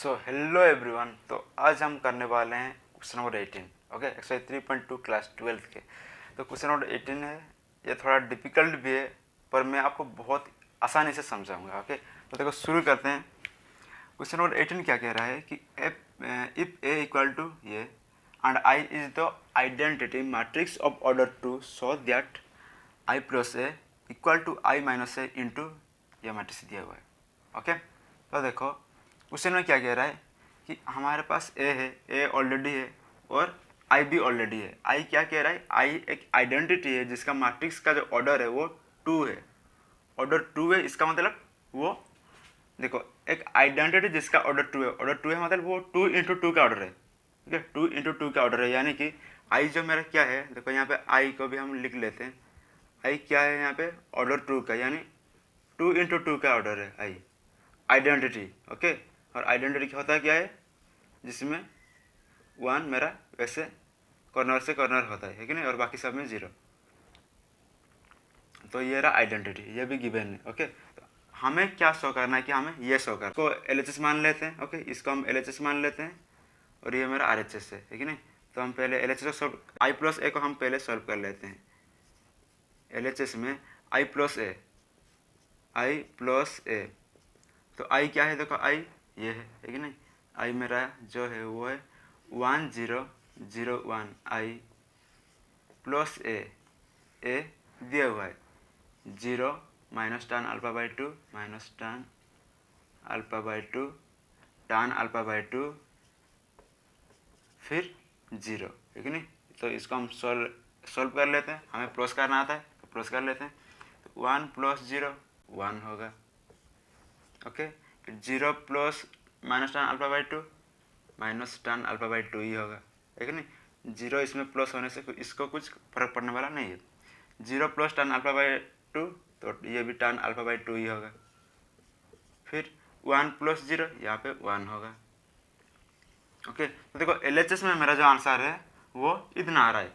So hello everyone. तो आज हम करने वाले हैं question number 18। Okay, exercise 3.2 class 12 के। तो क्वेश्चन नंबर 18 है, ये थोड़ा डिफिकल्ट भी है पर मैं आपको बहुत आसानी से समझाऊंगा। ओके, तो देखो शुरू करते हैं। क्वेश्चन नंबर 18 क्या कह रहा है कि इफ ए इक्वल टू ये and I is the identity matrix of order 2 so that I plus A equal to I minus A into यह मैट्रिक्स दिया हुआ है। ओके, तो देखो क्वेश्चन में क्या कह रहा है कि हमारे पास ए है, ए ऑलरेडी है और आई भी ऑलरेडी है। आई क्या कह रहा है, आई एक आइडेंटिटी है जिसका मैट्रिक्स का जो ऑर्डर है वो 2 है। ऑर्डर 2 है, इसका मतलब वो देखो एक आइडेंटिटी जिसका ऑर्डर 2 है, ऑर्डर 2 है मतलब वो 2 इंटू 2 का ऑर्डर है। ठीक है, 2 इंटू 2 का ऑर्डर है, यानी कि आई जो मेरा क्या है, देखो यहाँ पे आई को भी हम लिख लेते हैं। आई क्या है यहाँ पे, ऑर्डर 2 का, यानी 2 इंटू 2 का ऑर्डर है आई आइडेंटिटी। ओके, और आइडेंटिटी होता है क्या है, जिसमें 1 मेरा वैसे कॉर्नर से कॉर्नर होता है कि नहीं, और बाकी सब में 0। तो ये रहा आइडेंटिटी, ये भी गिवन है। ओके, तो हमें क्या शो करना है कि हमें ये शो करना है। इसको LHS मान लेते हैं। ओके, इसको हम LHS मान लेते हैं और ये मेरा RHS है कि नहीं। तो हम पहले LHS को सॉल्व, आई प्लस ए को हम पहले सॉल्व कर लेते हैं। LHS में आई प्लस ए, तो आई क्या है, देखो आई ये है कि नहीं। आई मेरा जो है वो है 1 0 0 1 आई प्लस ए दिया हुआ है 0 minus tan alpha by 2 minus tan alpha by 2 tan alpha by 2 फिर 0 है कि नहीं। तो इसको हम सॉल्व कर लेते हैं, हमें प्लस करना आता है तो प्लस कर लेते हैं। तो 1 प्लस 0 1 होगा। Okay, 0 plus minus tan alpha by 2 minus tan alpha by 2 ही होगा, है कि नहीं। 0 इसमें प्लस होने से इसको कुछ फर्क पड़ने वाला नहीं है। 0 प्लस tan अल्फा बाई 2 तो ये भी tan अल्फा बाई 2 ही होगा। फिर 1 प्लस 0 यहाँ पे 1 होगा। ओके, तो देखो LHS में मेरा जो आंसर है वो इतना आ रहा है,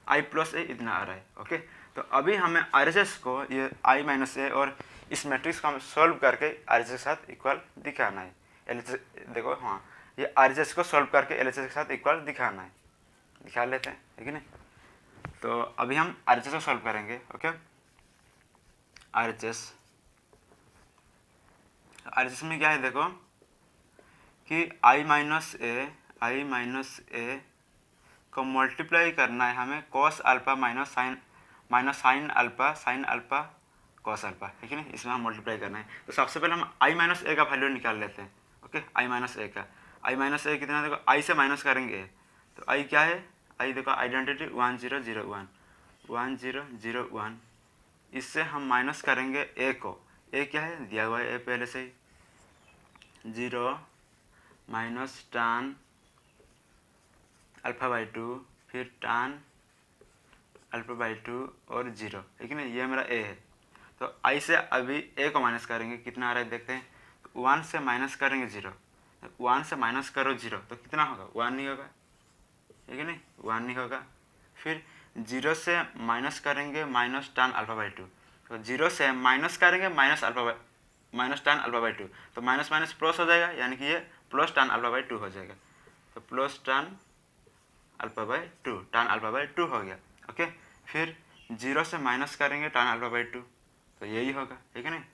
आई प्लस ए इतना आ रहा है। ओके, तो अभी हमें RHS को ये आई माइनस ए और इस मैट्रिक्स को हम सॉल्व करके RHS के साथ इक्वल दिखाना है। LHS देखो, हाँ ये RHS को सॉल्व करके LHS के साथ इक्वल दिखाना है, दिखा लेते हैं, है कि नहीं। तो अभी हम RHS को सॉल्व करेंगे। ओके, RHS में क्या है, देखो कि आई माइनस ए को मल्टीप्लाई करना है हमें cos alpha minus sine alpha cos alpha, है कि नहीं। इसमें हम मल्टीप्लाई करना है। तो सबसे पहले हम आई माइनस ए का वैल्यू निकाल लेते हैं। ओके, आई माइनस ए कितना, देखो आई से माइनस करेंगे तो आई क्या है, आई देखो आइडेंटिटी 1 0 0 1 इससे हम माइनस करेंगे ए को। ए क्या है, दिया हुआ है ए पहले से ही, 0 माइनस tan अल्फा बाई 2 फिर tan अल्फा बाई 2 और 0, है कि नहीं। ये मेरा ए है। तो आई से अभी ए को माइनस करेंगे, कितना आ रहा है देखते हैं। तो 1 से माइनस करेंगे 0, 1 से माइनस करो 0 तो कितना होगा, 1 नहीं होगा, है कि नहीं, 1 नहीं होगा। फिर 0 से माइनस करेंगे माइनस tan अल्फा बाई 2, तो 0 से माइनस करेंगे माइनस tan अल्फा बाई 2, तो माइनस माइनस प्लस हो जाएगा, यानी कि ये प्लस tan अल्फा बाई 2 हो जाएगा। तो प्लस tan अल्फा बाई 2 हो गया। ओके, फिर 0 से माइनस करेंगे tan अल्फा बाई 2 तो यही होगा, ठीक है ना।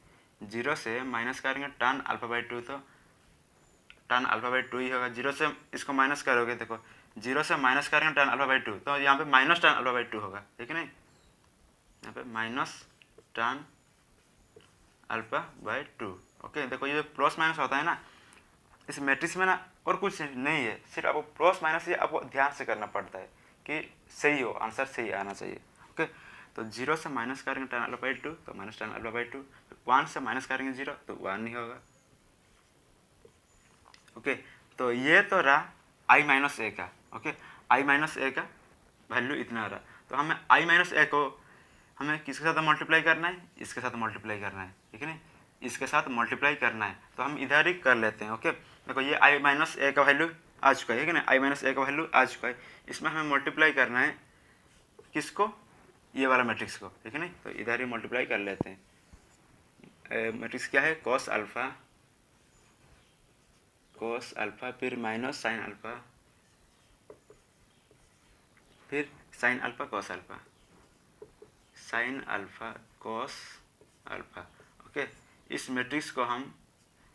0 से माइनस करेंगे tan अल्फा बाई 2 तो tan अल्फा बाई 2 ही होगा। 0 से इसको माइनस करोगे, देखो 0 से माइनस करेंगे tan अल्फा बाई 2 तो यहाँ पे माइनस tan अल्फा बाई 2 होगा, ठीक है ना। यहाँ पे minus tan alpha by 2। Okay, देखो ये प्लस माइनस होता है ना इस मैट्रिक्स में ना, और कुछ नहीं है, सिर्फ आपको प्लस माइनस ये आपको ध्यान से करना पड़ता है कि सही हो, आंसर सही आना चाहिए। ओके, तो 0 से माइनस करेंगे tan अल्फा बाई 2 तो माइनस tan अल्फा बाई 2, 1 से माइनस करेंगे 0 तो 1 नहीं होगा। ओके, तो ये तो रहा आई माइनस ए का। ओके, आई माइनस ए का वैल्यू इतना रहा। तो हमें आई माइनस ए को हमें किसके साथ मल्टीप्लाई करना है, इसके साथ मल्टीप्लाई करना है, ठीक है ना, इसके साथ मल्टीप्लाई करना है। तो हम इधर ही कर लेते हैं। ओके, देखो ये आई माइनस ए का वैल्यू आ चुका है कि ना, आई माइनस ए का वैल्यू आ चुका है। इसमें हमें मल्टीप्लाई करना है किसको, ये वाला मैट्रिक्स को, ठीक है ना। तो इधर ही मल्टीप्लाई कर लेते हैं। मैट्रिक्स क्या है, कॉस अल्फा कोस अल्फा, फिर माइनस साइन अल्फा, फिर sine alpha cos alpha, sine alpha cos alpha. Okay, इस मैट्रिक्स को हम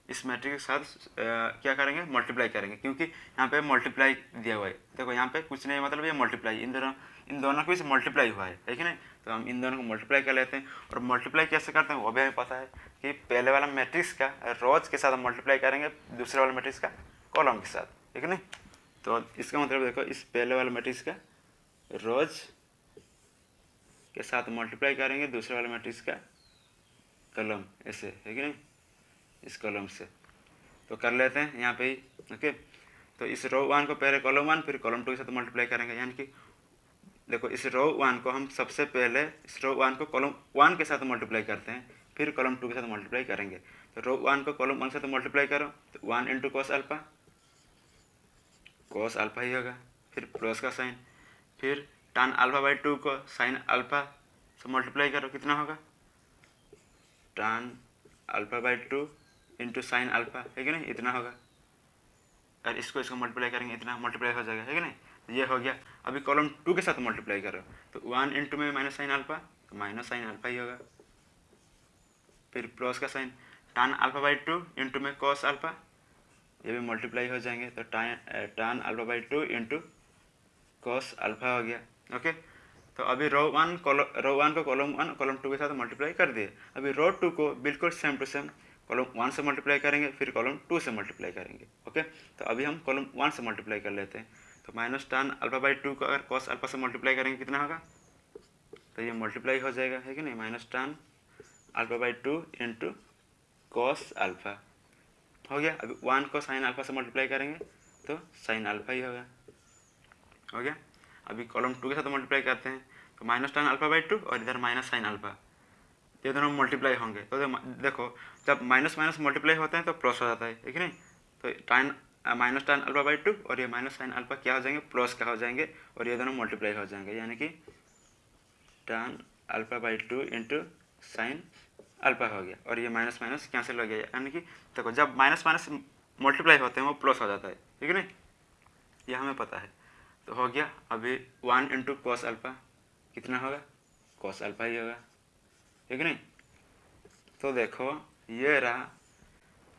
इस मैट्रिक्स के साथ क्या करेंगे, मल्टीप्लाई करेंगे, क्योंकि यहाँ पे मल्टीप्लाई दिया हुआ है। देखो यहाँ पे कुछ नहीं, मतलब ये मल्टीप्लाई, इन दोनों के बीच मल्टीप्लाई हुआ है कि नहीं। तो हम इन दोनों को मल्टीप्लाई कर लेते हैं, और मल्टीप्लाई कैसे करते हैं वो भी हमें पता है कि पहले वाला मैट्रिक्स का रोज के साथ हम मल्टीप्लाई करेंगे दूसरे वाले मैट्रिक्स का कॉलम के साथ, ठीक है नहीं। तो इसका मतलब देखो, इस पहले वाले मैट्रिक्स का रोज के साथ मल्टीप्लाई करेंगे दूसरे वाले मैट्रिक्स का कॉलम, ऐसे है कि नहीं, इस कॉलम से। तो कर लेते हैं यहाँ पे ही। ओके, तो इस रो 1 को पहले कॉलम 1 फिर कॉलम 2 के साथ मल्टीप्लाई करेंगे, यानी कि देखो इस रो 1 को हम सबसे पहले इस रो 1 को कॉलम 1 के साथ मल्टीप्लाई करते हैं, फिर कॉलम 2 के साथ मल्टीप्लाई करेंगे। तो रो 1 को कॉलम 1 के साथ मल्टीप्लाई करो तो 1 into cos alpha, cos alpha ही होगा, फिर प्लस का साइन, फिर tan अल्फा बाई 2 को साइन अल्फा से मल्टीप्लाई करो, कितना होगा, tan alpha by 2 into sine alpha, है कि नहीं, इतना होगा। और इसको मल्टीप्लाई करेंगे, इतना मल्टीप्लाई हो जाएगा, है कि नहीं। तो ये हो गया। अभी कॉलम 2 के साथ मल्टीप्लाई करो तो 1 इंटू में माइनस साइन अल्फा, तो माइनस साइन अल्फा ही होगा, फिर प्लस का sine, tan alpha by 2 into में कॉस अल्फा, ये भी मल्टीप्लाई हो जाएंगे, तो tan alpha by 2 into cos alpha हो गया। ओके, तो अभी रो 1 को कॉलम 1 कॉलम 2 के साथ मल्टीप्लाई कर दिए। अभी रो 2 को बिल्कुल सेम टू सेम कॉलम 1 से मल्टीप्लाई करेंगे, फिर कॉलम 2 से मल्टीप्लाई करेंगे। ओके, तो अभी हम कॉलम 1 से मल्टीप्लाई कर लेते हैं। तो माइनस tan अल्फा बाई 2 को अगर कॉस अल्फा से मल्टीप्लाई करेंगे कितना होगा, तो ये मल्टीप्लाई हो जाएगा, है कि नहीं, minus tan alpha by 2 into cos alpha हो गया। अभी 1 को साइन अल्फा से मल्टीप्लाई करेंगे तो साइन अल्फा ही होगा, हो गया। अभी कॉलम 2 के साथ मल्टीप्लाई करते हैं, तो माइनस tan अल्फा बाई 2 और इधर माइनस साइन अल्फा, ये दोनों मल्टीप्लाई होंगे। तो देखो जब माइनस माइनस मल्टीप्लाई होते हैं तो प्लस हो जाता है कि नहीं। तो माइनस tan अल्फा बाई 2 और ये माइनस साइन अल्फा क्या हो जाएंगे, प्लस का हो जाएंगे, और ये दोनों मल्टीप्लाई हो जाएंगे, यानी कि tan alpha by 2 into sine alpha हो गया, और ये माइनस माइनस कैंसिल हो गया। यानी कि देखो जब माइनस माइनस मल्टीप्लाई होते हैं वो प्लस हो जाता है, ठीक है नहीं, ये हमें पता है। तो हो गया। अभी 1 इंटू कॉस अल्फा कितना होगा, कॉस अल्फा ही होगा, ठीक नहीं। तो देखो ये रहा,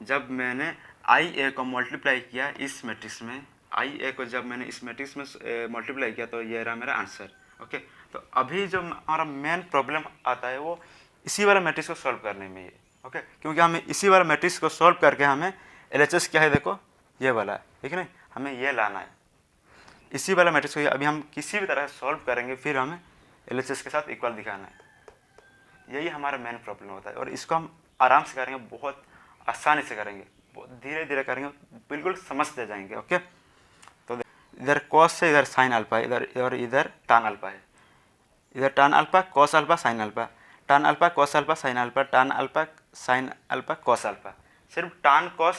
जब मैंने आई ए को मल्टीप्लाई किया इस मैट्रिक्स में, आई ए को जब मैंने इस मैट्रिक्स में मल्टीप्लाई किया तो ये रहा मेरा आंसर। ओके, तो अभी जो हमारा मेन प्रॉब्लम आता है वो इसी वाला मैट्रिक्स को सॉल्व करने में है। ओके, क्योंकि हमें इसी वाला मैट्रिक्स को सॉल्व करके हमें एलएचएस क्या है, देखो ये वाला, ठीक है ना, हमें ये लाना है इसी वाला मैट्रिक्स को। अभी हम किसी भी तरह से सॉल्व करेंगे, फिर हमें एलएचएस के साथ इक्वल दिखाना है, यही हमारा मेन प्रॉब्लम होता है। और इसको हम आराम से करेंगे, बहुत आसानी से करेंगे, बहुत धीरे धीरे करेंगे, बिल्कुल समझते जाएंगे। ओके, तो इधर कॉस से इधर साइन अल्फा है, इधर और इधर tan अल्फा है, इधर tan alpha cos alpha sine alpha, tan alpha cos alpha sine alpha, tan alpha sine alpha cos alpha, सिर्फ tan cos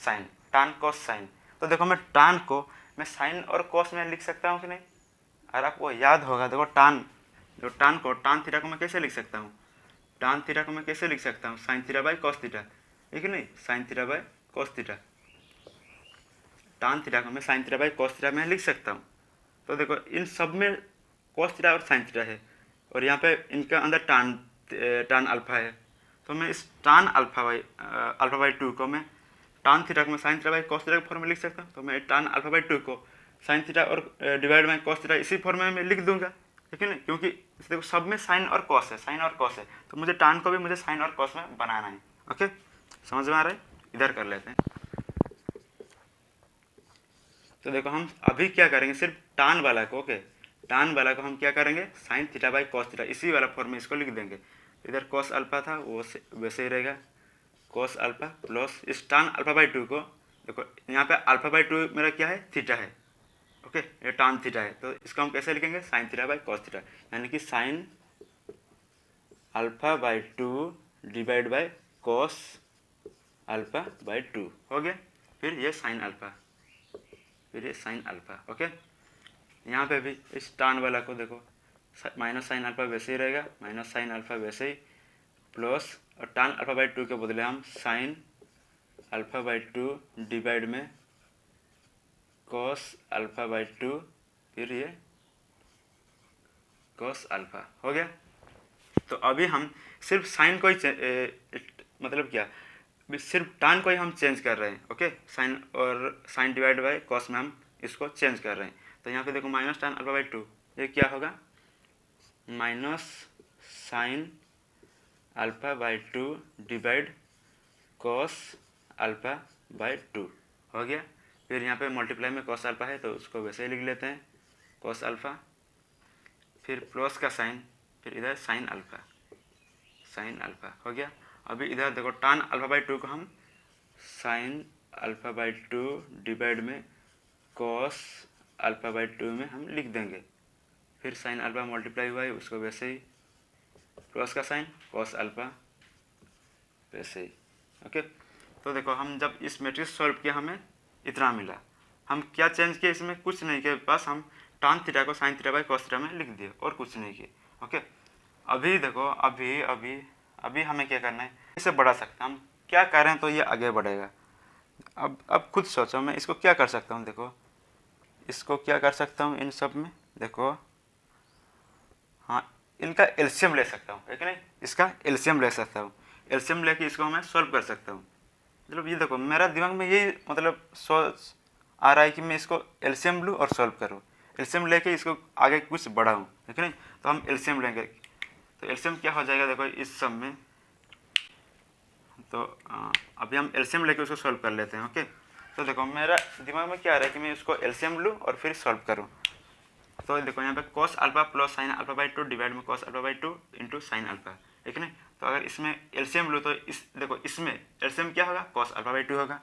sine, tan cos sine. तो देखो मैं tan को मैं साइन और कॉस में लिख सकता हूँ कि नहीं, अगर आपको याद होगा, देखो tan को tan थीटा को मैं कैसे लिख सकता हूँ, tan थीटा को मैं कैसे लिख सकता हूँ, sine theta by cos theta, ठीक है नहीं, sine theta by cos theta, tan theta को मैं sine theta by cos theta में लिख सकता हूँ। तो देखो इन सब में कॉस थीटा और साइन थीटा है, और यहाँ पे इनका अंदर tan अल्फा है, तो मैं इस tan अल्फा बाई 2 को मैं tan थीटा को मैं sine theta by cos theta के फॉर्म में लिख सकता हूँ। तो मैं tan अल्फा बाई 2 को साइन थीटा और डिवाइड बाई कॉस थीटा इसी फॉर्म में मैं लिख दूंगा, ठीक है ना, क्योंकि देखो सब में साइन और कॉस है, साइन और कॉस है, तो मुझे tan को भी मुझे साइन और कॉस में बनाना है। ओके, समझ में आ रहा है, इधर कर लेते हैं। तो देखो हम अभी क्या करेंगे, सिर्फ tan वाला को, ओके, tan वाला को हम क्या करेंगे, sine theta by cos theta इसी वाला फॉर्म में इसको लिख देंगे। इधर कॉस अल्फा था वो वैसे ही रहेगा, कॉस अल्फा प्लस इस tan अल्फा बाई 2 को, देखो यहाँ पे अल्फा बाई 2 मेरा क्या है, थीटा है, ओके, ये tan थीटा है, तो इसको हम कैसे लिखेंगे, sine theta by cos theta, यानी कि sign alpha by 2 divide by cos alpha by 2 हो गया। फिर ये साइन अल्फा, फिर ये साइन अल्फा। ओके, यहाँ पे भी इस tan वाला को देखो माइनस साइन अल्फा वैसे ही रहेगा, माइनस साइन अल्फा वैसे ही, प्लस और tan अल्फा बाई 2 के बदले हम साइन अल्फ़ा बाई 2 डिवाइड में कॉस अल्फ़ा बाई 2, फिर ये कॉस अल्फ़ा हो गया। तो अभी हम सिर्फ साइन को ही मतलब क्या, सिर्फ tan को ही हम चेंज कर रहे हैं। ओके, साइन और साइन डिवाइड बाय कॉस में हम इसको चेंज कर रहे हैं। तो यहाँ पे देखो माइनस tan अल्फ़ा बाई 2, ये क्या होगा, minus sign alpha by 2 divide cos alpha by 2 हो गया। फिर यहाँ पे मल्टीप्लाई में कॉस अल्फ़ा है तो उसको वैसे ही लिख लेते हैं, कॉस अल्फ़ा, फिर प्लस का साइन, फिर इधर साइन अल्फ़ा हो गया। अभी इधर देखो tan अल्फ़ा बाई 2 को हम साइन अल्फ़ा बाई 2 डिवाइड में कॉस अल्फ़ा बाई 2 में हम लिख देंगे। फिर साइन अल्फ़ा मल्टीप्लाई हुआ है उसको वैसे ही, प्लस का साइन कॉस अल्फ़ा वैसे ही। ओके, तो देखो हम जब इस मैट्रिक्स सॉल्व किया हमें इतना मिला। हम क्या चेंज किए इसमें, कुछ नहीं किए, बस हम tan थीटा को sine theta by cos theta में लिख दिए और कुछ नहीं किए। ओके, अभी देखो अभी हमें क्या करना है, इसे बढ़ा सकते हैं हम, क्या करें तो ये आगे बढ़ेगा। अब खुद सोचो मैं इसको क्या कर सकता हूँ। देखो इसको क्या कर सकता हूँ इन सब में, देखो हाँ इनका एलसीएम ले सकता हूँ, है कि नहीं, इसका एलसीएम ले सकता हूँ। एलसीएम लेके इसको मैं सॉल्व कर सकता हूँ। मतलब ये देखो मेरा दिमाग में यही मतलब सोच आ रहा है कि मैं इसको एलसीएम लूँ और सॉल्व करूँ, एलसीएम लेके इसको आगे कुछ बढ़ाऊँ, है कि नहीं। तो हम एलसीएम लेंगे, तो एलसीएम क्या हो जाएगा देखो इस सब में। तो अभी हम एलसीएम लेके उसको सॉल्व कर लेते हैं। ओके, तो देखो मेरा दिमाग में क्या आ रहा है कि मैं उसको एलसीएम लूँ और फिर सॉल्व करूँ। तो देखो यहाँ पे cos alpha plus sine alpha by 2 divide में cos alpha by 2 into sine alpha, ठीक है ना। तो अगर इसमें एलसीएम लूँ तो इस देखो इसमें एलसीएम क्या होगा, कॉस अल्फ़ा बाई 2 होगा,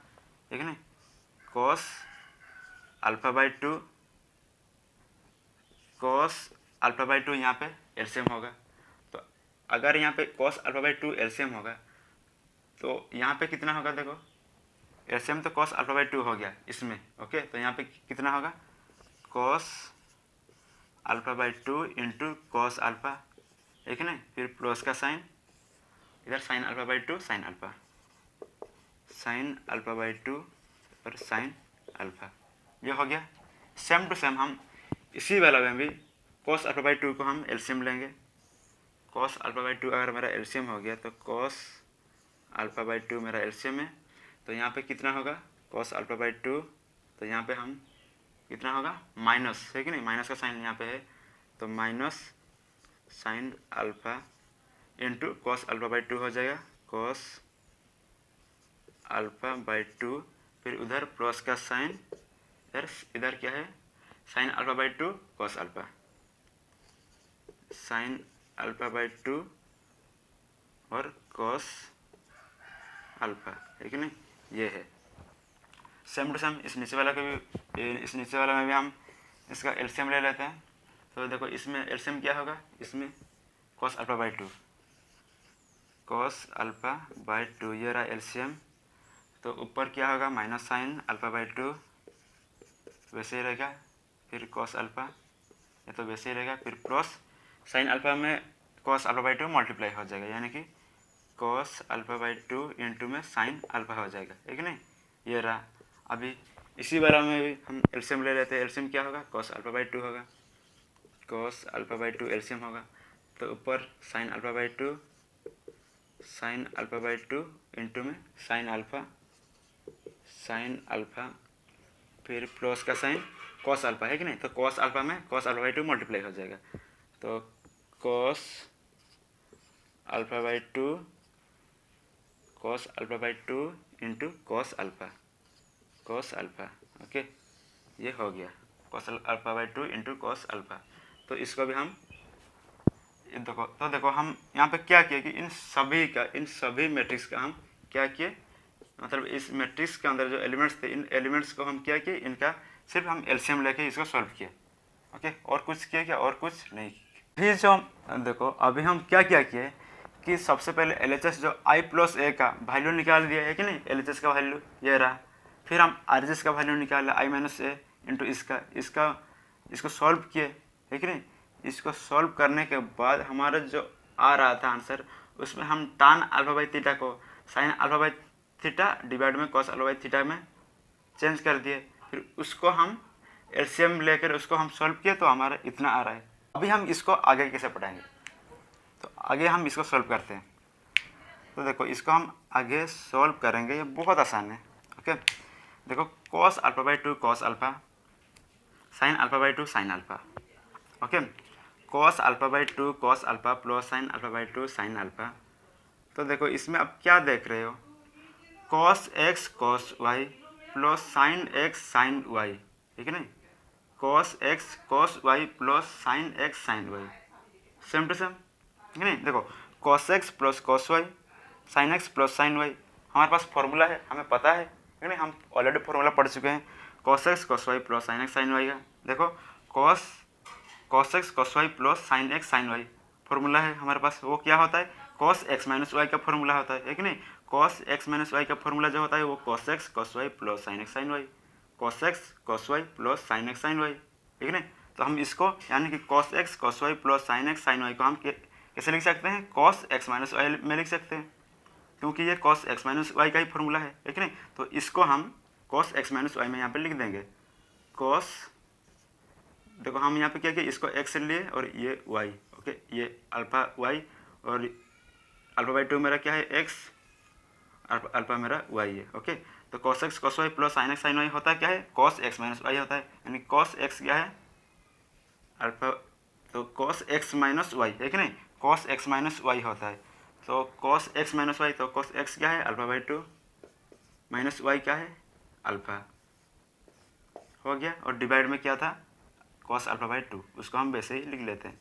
ठीक है ना। Cos alpha by 2, cos alpha by 2 यहाँ पे एलसीएम होगा। तो अगर यहाँ पे कॉस अल्फ़ा बाई 2 एलसीएम होगा तो यहाँ पे कितना होगा, देखो एलसीएम तो कॉस अल्फ़ा बाई 2 हो गया इसमें। ओके, तो यहाँ पे कितना होगा, cos alpha by 2 into cos alpha, ठीक है ना, फिर प्लस का साइन, इधर sign alpha by 2 sign alpha by 2 और साइन अल्फ़ा, ये हो गया। सेम टू सेम हम इसी वाला में भी कॉस अल्फ़ा बाई 2 को हम एलसीएम लेंगे। कॉस अल्फ़ा बाई 2 अगर मेरा एलसीएम हो गया तो कॉस अल्फ़ा बाई 2 मेरा एलसीएम है, तो यहाँ पे कितना होगा, कॉस अल्फ़ा बाई 2, तो यहाँ पे हम कितना होगा, माइनस, है कि नहीं, माइनस का साइन यहाँ पे है, तो minus sine alpha into cos alpha by 2 हो जाएगा, कॉस अल्फ़ा बाई 2, फिर उधर प्लस का साइन, इधर क्या है, sign alpha by 2 cos alpha, sign alpha by 2 और कॉस अल्फ़ा, है कि नहीं, ये है। सेम टू सेम इस नीचे वाला के भी, इस नीचे वाला में भी हम इसका एलसीएम ले लेते हैं। तो देखो इसमें एलसीएम क्या होगा, इसमें cos alpha by 2, cos alpha by 2 ये रहा एलसीएम। तो ऊपर क्या होगा, माइनस साइन अल्फ़ा बाई 2 वैसे ही रहेगा, फिर कॉस अल्फ़ा ये तो वैसे ही रहेगा, फिर प्लस साइन अल्फ़ा में कॉस अल्फ़ा बाई 2 मल्टीप्लाई हो जाएगा, यानी कि कॉस अल्फ़ा बाई 2 इंटू में साइन अल्फ़ा हो जाएगा, है कि नहीं, ये रहा। अभी इसी बारे में भी हम एलसीएम ले लेते हैं। एलसीएम क्या होगा, कॉस अल्फ़ा बाई 2 होगा, कॉस अल्फ़ा बाई 2 एलसीएम होगा, तो ऊपर साइन अल्फ़ा बाई 2 इंटू में साइन अल्फ़ा फिर प्लस का साइन कॉस अल्फ़ा, है कि नहीं, तो कॉस अल्फ़ा में कॉस अल्फ़ा बाई 2 मल्टीप्लाई हो जाएगा, तो cos alpha by 2 into cos alpha, okay, ये हो गया cos alpha by 2 into cos alpha. तो इसको भी हम देखो, तो देखो हम यहाँ पे क्या किए कि इन सभी मैट्रिक्स का हम क्या किए, मतलब इस मैट्रिक्स के अंदर जो एलिमेंट्स थे, इन एलिमेंट्स को हम क्या किए, इनका सिर्फ हम एलसीएम लेके इसको सॉल्व किए। ओके, और कुछ किए क्या, और कुछ नहीं। फिर जो देखो अभी हम क्या किए कि सबसे पहले एलएचएस जो i प्लस ए का वैल्यू निकाल दिया, है कि नहीं, एलएचएस का वैल्यू ये रहा। फिर हम आरएचएस का वैल्यू निकाला i माइनस ए इंटू इसको सॉल्व किए, है कि नहीं। इसको सॉल्व करने के बाद हमारा जो आ रहा था आंसर, उसमें हम tan अल्फ़ा बाई थीटा को sign alpha by theta divide में कॉस अल्फा बाई थीटा में चेंज कर दिए, फिर उसको हम एलसीएम लेकर उसको हम सॉल्व किए तो हमारा इतना आ रहा है। अभी हम इसको आगे कैसे पढ़ाएंगे, तो आगे हम इसको सॉल्व करते हैं। तो देखो इसको हम आगे सॉल्व करेंगे, ये बहुत आसान है। ओके, देखो cos alpha by two cos alpha, sine alpha by two sine alpha. Okay, cos alpha by two cos alpha plus sine alpha by two sine alpha. तो देखो इसमें अब क्या देख रहे हो, cos x cos Y plus sine x sine Y, ठीक है नहीं, cos x cos Y plus sine x sine y, same to same, ठीक है नहीं। देखो cos x plus cos Y sine x plus sine y, हमारे पास formula है, हमें पता है, ठीक है नहीं, हम ऑलरेडी फॉर्मूला पढ़ चुके हैं। Cos x cos Y plus sine x sine y का, देखो cos x cos Y plus sine x sine y formula है हमारे पास, वो क्या होता है, कॉस एक्स माइनस वाई का फॉर्मूला होता है कि नहीं। कॉस एक्स माइनस वाई का फॉर्मूला जो होता है वो cos x cos Y plus sine x sine Y, cos x cos Y plus sine x sine Y, ठीक है नहीं। तो हम इसको यानी कि cos x cos Y plus sine x sine y को हम कैसे लिख सकते हैं, कॉस एक्स माइनस वाई में लिख सकते हैं, क्योंकि ये कॉस एक्स माइनस वाई का ही फॉर्मूला है, ठीक है नहीं। तो इसको हम कॉस एक्स माइनस वाई में यहाँ पे लिख देंगे, कॉस, देखो हम यहाँ पे क्या किया, इसको एक्स लिए और ये वाई, ओके, ये अल्फा वाई और अल्फा बाई टू मेरा क्या है एक्स, अल्फा मेरा वाई है। ओके, तो cos x cos Y plus sine x sine Y होता है क्या है, कॉस एक्स माइनस वाई होता है, यानी कॉस एक्स क्या है अल्फा, तो कॉस एक्स माइनस वाई है कि नहीं, कॉस एक्स माइनस वाई होता है। तो कॉस एक्स माइनस वाई, तो कॉस एक्स क्या है alpha by two minus y क्या है अल्फा, हो गया। और डिवाइड में क्या था कॉस अल्फा बाई टू, उसको हम वैसे ही लिख लेते हैं,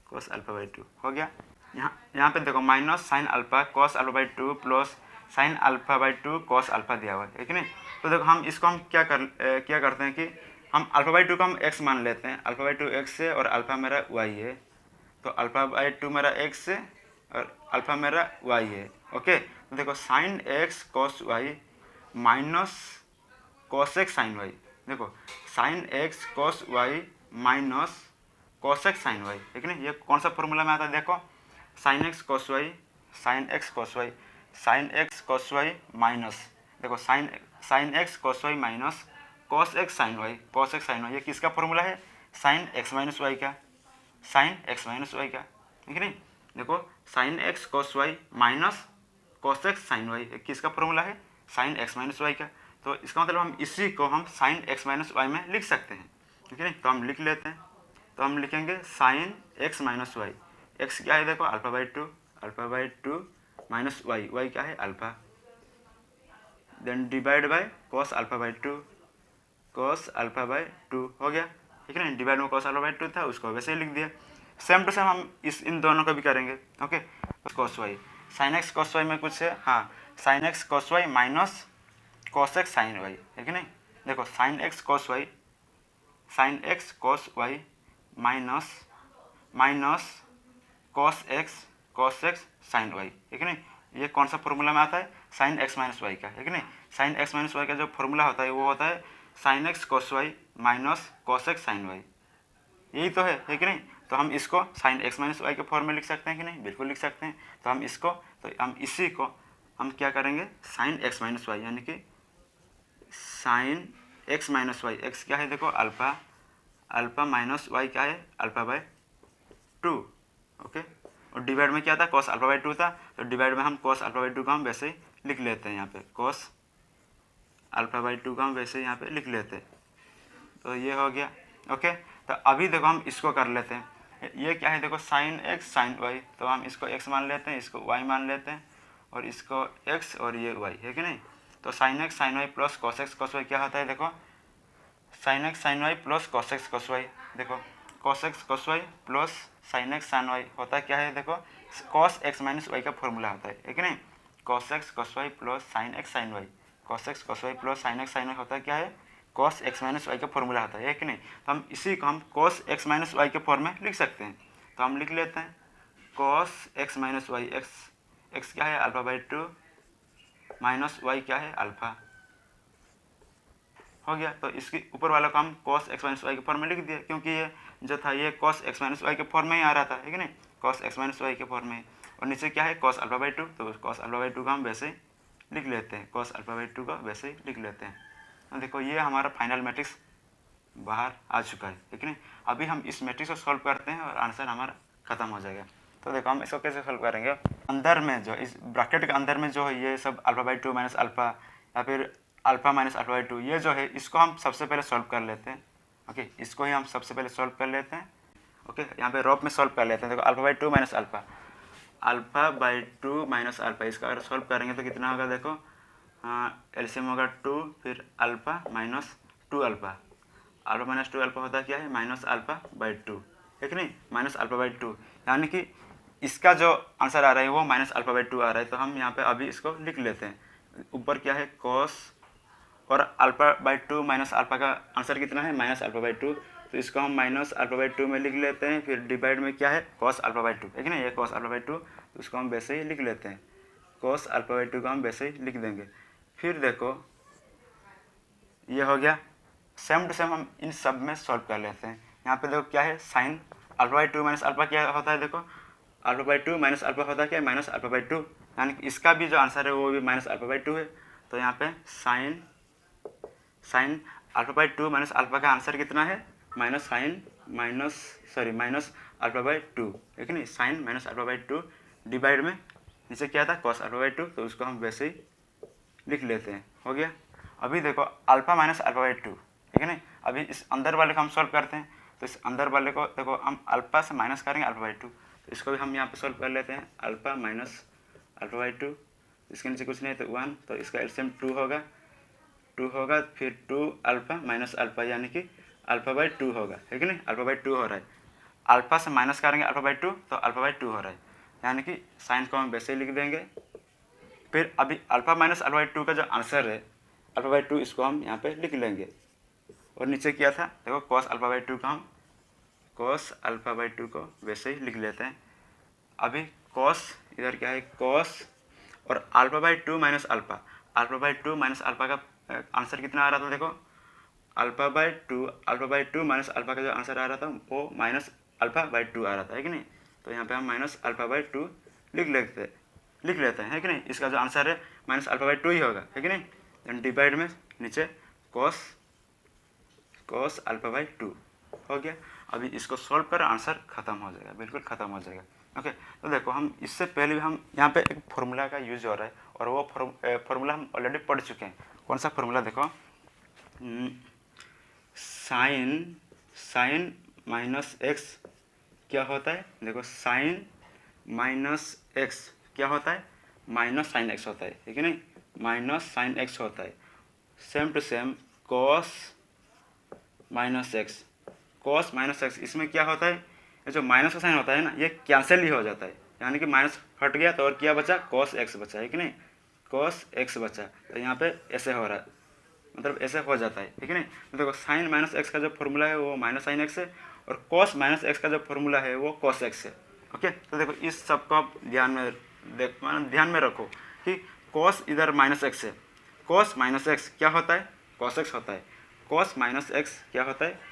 कॉस अल्फा बाई टू हो गया। यहाँ पे देखो minus sine alpha cos alpha by two plus sine alpha by two cos alpha दिया हुआ है कि नहीं। तो देखो हम इसको हम क्या करते हैं कि हम अल्फा बाई टू को हम एक्स मान लेते हैं, अल्फा बाई टू एक्स से और अल्फा मेरा वाई है, तो अल्फा बाई टू मेरा एक्स है और अल्फा मेरा वाई है। ओके, तो देखो sine x cos Y minus cos x sine Y, देखो sine x cos Y minus cos x sine Y, ठीक है ना। ये कौन सा फॉर्मूला में आता है, देखो sine x cos Y sine x cos Y, sine x cos Y minus, देखो sine x cos Y minus cos x sine Y, cos x sine Y, ये किसका फॉर्मूला है, साइन एक्स माइनस वाई का, sine x minus Y का, ठीक है नहीं। देखो sine x cos Y minus cos x sine Y, किसका फॉर्मूला है, साइन एक्स माइनस वाई का। तो इसका मतलब हम इसी को हम साइन एक्स माइनस वाई में लिख सकते हैं, ठीक है नहीं। तो हम लिख लेते हैं, तो हम लिखेंगे sine x minus y, x क्या है देखो alpha by two minus y, y क्या है alpha, then divide by cos alpha by two, cos alpha by two हो गया, ठीक है ना। डिवाइड में कॉस अल्फा बाई टू था, उसको वैसे ही लिख दिया। सेम टू सेम हम इन दोनों का भी करेंगे। Okay, cos Y sine x cos y में कुछ है, हाँ sine x cos Y minus cos x sine y, है कि नहीं। देखो sine x cos Y minus cos x sine y, है कि नहीं। ये कौन सा फॉर्मूला में आता है, साइन एक्स माइनस वाई का, है कि नहीं। साइन एक्स माइनस वाई का जो फॉर्मूला होता है वो होता है sine x cos Y minus cos x sine y, यही तो है कि नहीं। तो हम इसको साइन एक्स माइनस वाई के फॉर्म में लिख सकते हैं कि नहीं, बिल्कुल लिख सकते हैं। तो हम इसको, तो हम इसी को हम क्या करेंगे, साइन एक्स माइनस वाई यानी कि sine x minus y, x क्या है देखो अल्फा, अल्फा माइनस वाई क्या है अल्फा बाई टू, ओके। और डिवाइड में क्या था कॉस अल्फा बाई टू था, तो डिवाइड में हम कॉस अल्फा बाई टू को हम वैसे ही लिख लेते हैं, यहाँ पे कॉस अल्फा बाई टू को हम वैसे यहाँ पे लिख लेते हैं। तो ये हो गया। ओके, तो अभी देखो हम इसको कर लेते हैं, ये क्या है देखो साइन एक्स साइन वाई, तो हम इसको एक्स मान लेते हैं, इसको वाई मान लेते हैं और इसको एक्स और ये वाई, है कि नहीं। तो sine x sine Y plus cos x cos Y क्या होता है देखो, sine x sine Y plus cos x cos Y, देखो cos x cos Y plus sine x sine Y होता क्या है देखो, कॉस एक्स माइनस वाई का फॉर्मूला होता है कि नहीं। Cos x cos Y plus sine x sine Y, cos x cos Y plus sine x sine Y होता क्या है, कॉस एक्स माइनस वाई का फॉर्मूला होता है कि नहीं। तो हम इसी को हम कॉस एक्स माइनस वाई के फॉर्म में लिख सकते हैं। तो हम लिख लेते हैं cos x minus y, x क्या है alpha by two minus y क्या है अल्फा, हो गया। तो इसके ऊपर वाला को हम कॉस एक्स माइनस वाई के फॉर्म में लिख दिया, क्योंकि ये जो था ये कॉस एक्स माइनस वाई के फॉर्म में ही आ रहा था, है कि नहीं, कॉस एक्स माइनस वाई के फॉर्म में। और नीचे क्या है कॉस अल्फा बाई टू, तो कॉस अल्फा बाई टू का हम वैसे लिख लेते हैं, cos अल्फा बाई 2 को वैसे ही लिख लेते हैं। तो देखो ये हमारा फाइनल मैट्रिक्स बाहर आ चुका है, ठीक है। अभी हम इस मैट्रिक्स को सॉल्व करते हैं और आंसर हमारा खत्म हो जाएगा। तो देखो हम इसको कैसे सॉल्व करेंगे, अंदर में जो इस ब्रैकेट के अंदर में जो है ये सब अल्फा बाई 2 माइनस अल्फा या फिर अल्फा माइनस अल्फा बाई 2 ये जो है इसको हम सबसे पहले सॉल्व कर लेते हैं। ओके, इसको ही हम सबसे पहले सॉल्व कर लेते हैं। ओके, यहाँ पे रॉप में सॉल्व कर लेते हैं। देखो alpha by 2 minus alpha by 2 minus alpha, इसका अगर सॉल्व करेंगे तो कितना होगा, देखो एलसीएम होगा 2 फिर alpha minus 2 alpha minus 2 alpha होता क्या है माइनस अल्फा बाई 2, है कि नहीं, माइनस अल्फा बाई 2, यानी कि इसका जो आंसर आ रहा है वो माइनस अल्फा बाई 2 आ रहा है। तो हम यहाँ पे अभी इसको लिख लेते हैं। ऊपर क्या है कॉस और अल्फा बाई 2 माइनस अल्फा का आंसर कितना है माइनस अल्फा बाई 2, तो इसको हम माइनस अल्फा बाई 2 में लिख लेते हैं। फिर डिवाइड में क्या है कॉस अल्फा बाई 2, है कि नहीं, ये कॉस अल्फा बाई 2, तो उसको हम वैसे ही लिख लेते हैं। कॉस अल्फा बाई 2 को हम वैसे ही लिख देंगे। फिर देखो ये हो गया। सेम टू सेम हम इन सब में सॉल्व कर लेते हैं। यहाँ पे देखो क्या है sign alpha by 2 minus alpha क्या होता है, देखो अल्फा बाई 2 माइनस अल्फा होता है क्या माइनस अल्फा बाई 2, यानी कि इसका भी जो आंसर है वो भी माइनस अल्फा बाई 2 है। तो यहाँ पे sine alpha by 2 minus alpha का आंसर कितना है माइनस अल्फा बाई 2, है कि नहीं, sine minus alpha by 2 divide में नीचे क्या था कॉस अल्फा बाई 2, तो उसको हम वैसे ही लिख लेते हैं। हो गया। अभी देखो अल्फा माइनस अल्फा बाई 2, ठीक है नहीं, अभी इस अंदर वाले को हम सॉल्व करते हैं। तो इस अंदर वाले को देखो हम अल्फा से माइनस करेंगे अल्फा बाई 2, तो इसको भी हम यहाँ पे सॉल्व कर लेते हैं। अल्फा माइनस अल्फा बाई 2, इसके नीचे कुछ नहीं तो 1, तो इसका एलसीएम 2 होगा फिर 2 अल्फा माइनस अल्फा यानी कि अल्फा बाई 2 होगा, है कि नहीं, अल्फा बाई 2 हो रहा है। अल्फा से माइनस करेंगे अल्फा बाई 2 तो अल्फा बाई 2 हो रहा है, यानी कि साइन को हम वैसे ही लिख देंगे। फिर अभी अल्फा माइनस अल्फा बाई 2 का जो आंसर है अल्फा बाई 2, इसको हम यहाँ पे लिख लेंगे। और नीचे क्या था देखो कॉस अल्फा बाई 2 का हम कॉस अल्फा बाई 2 को वैसे ही लिख लेते हैं। अभी कॉस इधर क्या है कॉस और अल्फा बाई 2 माइनस अल्फा का आंसर कितना आ रहा था, देखो अल्फा बाई 2 माइनस अल्फा का जो आंसर आ रहा था वो माइनस अल्फा बाई 2 आ रहा था, है कि नहीं। तो यहाँ पे हम माइनस अल्फा बाई 2 लिख लेते हैं, है कि नहीं। इसका जो आंसर है माइनस अल्फा बाई 2 ही होगा, है कि नहीं। डिवाइड में नीचे कॉस अल्फा बाई 2 हो गया। अभी इसको सॉल्व कर आंसर खत्म हो जाएगा, बिल्कुल खत्म हो जाएगा। ओके, तो देखो हम इससे पहले भी हम यहाँ पे एक फॉर्मूला का यूज हो रहा है और वो फॉर्मूला हम ऑलरेडी पढ़ चुके हैं। कौन सा फॉर्मूला, देखो साइन माइनस एक्स क्या होता है, देखो साइन माइनस एक्स क्या होता है माइनस साइन एक्स होता है कि नहीं, माइनस साइन एक्स होता है। Same to same cos minus x इसमें क्या होता है, ये जो माइनस का साइन होता है ना ये कैंसिल ही हो जाता है, यानी कि माइनस हट गया तो और क्या बचा कॉस एक्स बचा, है कि नहीं, कॉस एक्स बचा। तो यहाँ पे ऐसे हो रहा है, मतलब ऐसे हो जाता है, ठीक है नहीं। तो देखो साइन माइनस एक्स का जो फॉर्मूला है वो माइनस साइन एक्स है और कॉस माइनस एक्स का जो फॉर्मूला है वो कॉस एक्स है। ओके, तो देखो इस सब को आप ध्यान में रखो कि कॉस इधर माइनस एक्स है, कॉस माइनस एक्स क्या होता है कॉस एक्स होता है, कॉस माइनस एक्स क्या होता है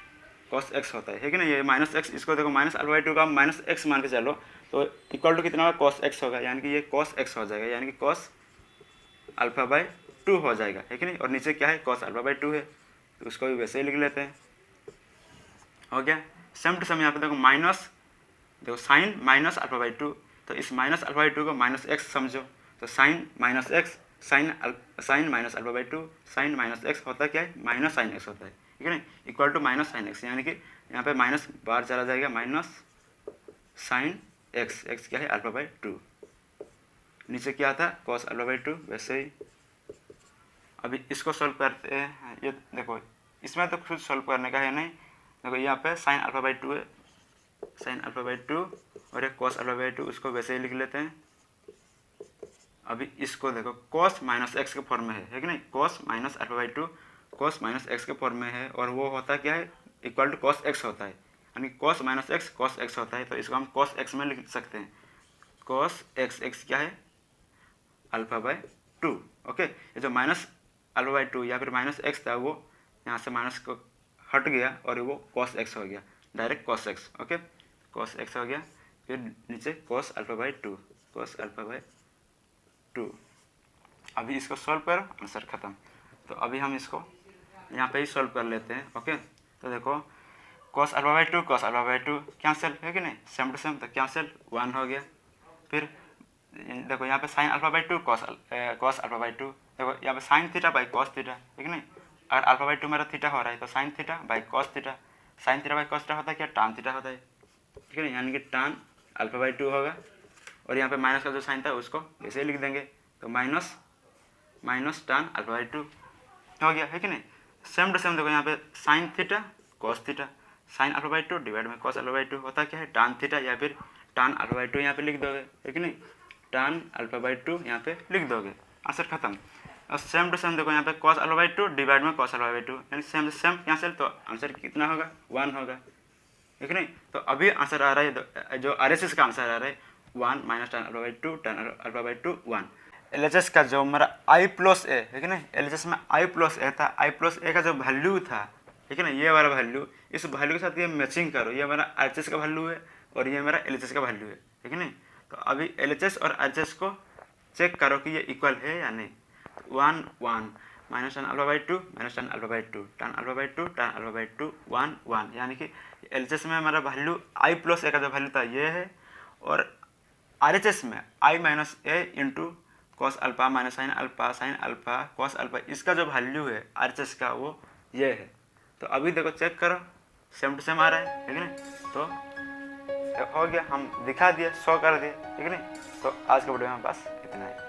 कॉस एक्स होता है कि नहीं। ये माइनस एक्स, इसको देखो माइनस अल्फा बाई 2 का माइनस एक्स मान के चलो तो इक्वल टू कितना होगा कॉस एक्स होगा, यानी कि ये कॉस एक्स हो जाएगा, यानी कि कॉस अल्फा बाई 2 हो जाएगा, है कि नहीं। और नीचे क्या है कॉस अल्फा बाई 2 है, तो उसको भी वैसे ही लिख लेते हैं। हो गया। सेम टू सेम यहाँ पे देखो साइन माइनस अल्फा बाई 2, तो इस माइनस अल्फा बाई 2 को माइनस एक्स समझो, तो sine minus x sine minus alpha by 2 sine minus x होता क्या है माइनस साइन एक्स होता है, ठीक है ना, equal to minus sine x, यानी कि यहाँ पे माइनस बाहर चला जाएगा, माइनस साइन एक्स, एक्स क्या है अल्फा बाई 2, नीचे क्या था कॉस अल्फा बाई 2, वैसे ही। अभी इसको सॉल्व करते हैं, ये देखो इसमें तो खुद सॉल्व करने का है नहीं, देखो यहाँ पे साइन अल्फा बाई 2 है, साइन अल्फा बाई 2 और एक कॉस अल्फा बाई 2, उसको वैसे ही लिख लेते हैं। अभी इसको देखो कॉस माइनस एक्स के फॉर्म में है कि नहीं, cos minus alpha by 2 cos minus x के फॉर्म में है, और वो होता क्या है इक्वल टू कॉस एक्स होता है, यानी cos minus x cos x होता है, तो इसको हम कॉस एक्स में लिख सकते हैं। कॉस एक्स, एक्स क्या है अल्फा बाई 2। ओके, ये जो माइनस अल्फा बाई 2 या फिर माइनस एक्स था वो यहाँ से माइनस को हट गया और वो कॉस एक्स हो गया, direct cos x. Okay, cos x हो गया, फिर नीचे cos alpha by 2 cos alpha by 2। अभी इसको सॉल्व करो, आंसर ख़त्म। तो अभी हम इसको यहाँ पे ही सॉल्व कर लेते हैं। ओके, तो देखो cos alpha by to cos alpha by to cancel है कि नहीं, सेम टू सेम, तो कैंसिल 1 हो गया। फिर देखो यहाँ पे sine alpha by to cos alpha by to, देखो यहाँ पे sine theta by cos theta है कि नहीं, अगर अल्फा बाई टू मेरा थीटा हो रहा है तो sine theta by cos theta, sine theta by cos theta होता है क्या, टान थीटा होता है, ठीक है ना, यानी कि टान अल्फा बाई टू होगा। और यहाँ पे माइनस का जो साइन था उसको ऐसे ही लिख देंगे, तो माइनस टान अल्फा बाई टू हो गया, है कि नहीं। सेम टू सेम देखो यहाँ पे sine theta cos theta, sign alpha by to divide में कॉस अल्फा बाई टू होता क्या है, टान थीटा, या फिर टान अल्फा बाई टू यहाँ पे लिख दोगे, है कि नहीं, टान अल्फा बाई टू यहाँ पे लिख दोगे, आंसर खत्म। और सेम टू सेम देखो यहाँ पे cos alpha by to divide में कॉस अल्फा बाई टू, यानी सेम से सेम कैंसिल, तो आंसर कितना होगा, 1 होगा, है कि नहीं। तो अभी आंसर आ रहा है, जो RHS का आंसर आ रहा है 1 माइनस टान अल्फा बाई टू, टान अल्फा बाई टू 1। LHS का जो मेरा I प्लस ए है कि नहीं, LHS में I प्लस ए था, I प्लस ए का जो वैल्यू था, ठीक है ना, ये वाला वैल्यू, इस वैल्यू के साथ ये मैचिंग करो, ये मेरा RHS का वैल्यू है और ये मेरा LHS का वैल्यू है कि नहीं। तो अभी LHS और RHS को चेक करो कि ये इक्वल है या नहीं। 1 1 माइनस टान अल्फा बाई टू माइनस टान अल्फा बाई टू, टान अल्फा बाई टू टान अल्फा बाई टू 1 1, यानी कि LHS में हमारा वैल्यू I प्लस ए का जो वैल्यू था ये है, और RHS में I minus A into cos alpha minus sine alpha cos alpha, इसका जो वैल्यू है RHS का वो ये है। तो अभी देखो चेक करो, सेम टू सेम आ रहा है कि नहीं, तो हो गया, हम दिखा दिए, शो कर दिए, ठीक है नहीं। तो आज के वीडियो में बस इतना ही।